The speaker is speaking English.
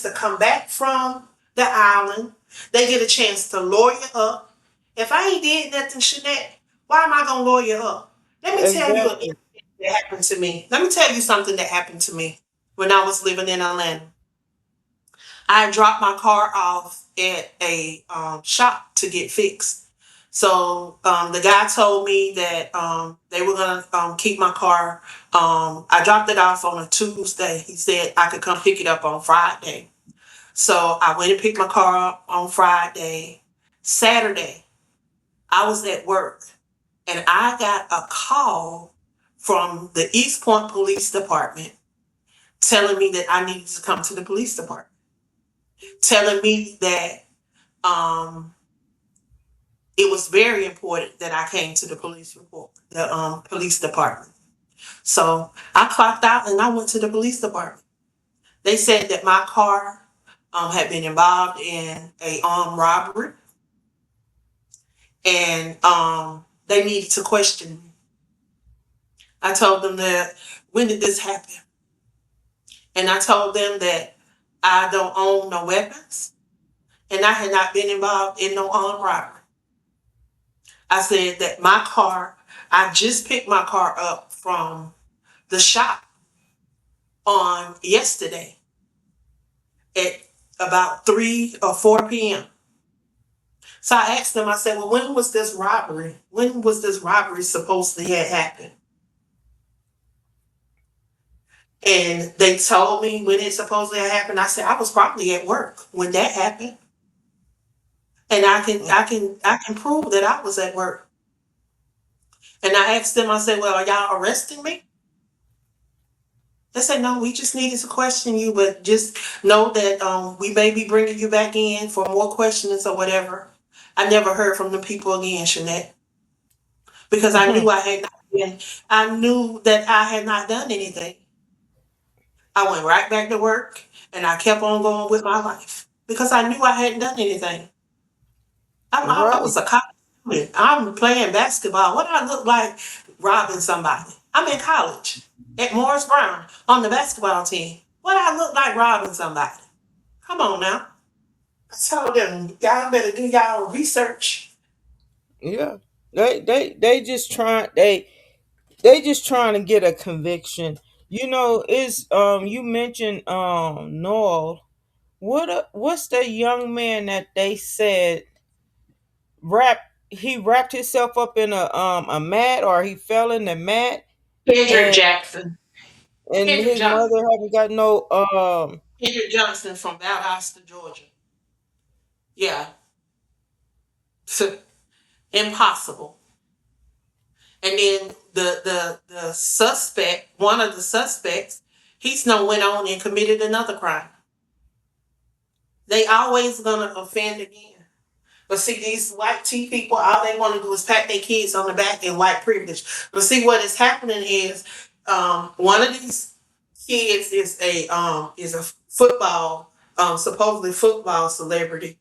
to come back from the island. They get a chance to lawyer up. If I ain't did nothing, Shanette, why am I gonna lawyer up? Let me tell you an Exactly. incident that happened to me. Let me tell you something that happened to me when I was living in Atlanta. I dropped my car off at a shop to get fixed. So the guy told me that they were gonna keep my car. I dropped it off on a Tuesday. He said I could come pick it up on Friday. So I went and picked my car up on Friday. Saturday, I was at work and I got a call from the East Point Police Department telling me that I needed to come to the police department, telling me that um, it was very important that I came to the police department. So I clocked out and I went to the police department. They said that my car had been involved in a armed robbery, and they needed to question me. I told them that, when did this happen? And I told them that I don't own no weapons and I had not been involved in no armed robbery. I said that I just picked my car up from the shop on yesterday at about 3 or 4 p.m. So I asked them, I said, well, when was this robbery? When was this robbery supposed to have happened? And they told me when it supposedly happened. I said, I was probably at work when that happened. And I can prove that I was at work. And I asked them, I said, well, are y'all arresting me? They said, no, we just needed to question you, but just know that we may be bringing you back in for more questions or whatever. I never heard from the people again, Shanette, because I knew that I had not done anything. I went right back to work and I kept on going with my life because I knew I hadn't done anything. I Right. was a college student. I'm playing basketball. What do I look like robbing somebody? I'm in college at Morris Brown on the basketball team. What do I look like robbing somebody? Come on now. I told them, y'all better do y'all research. Yeah. They just trying to get a conviction. Is you mentioned Noel. What's the young man that they said wrapped he wrapped himself up in a mat, or he fell in the mat, Kendrick and Jackson. Kendrick his mother Johnson. haven't got no Kendrick Johnson from Valdosta, Georgia. Yeah. Impossible. And then the suspect, one of the suspects, he's now went on and committed another crime. They always gonna offend again. But see, these white tea people, all they want to do is pat their kids on the back in white privilege. But see, what is happening is one of these kids is a football, supposedly football celebrity,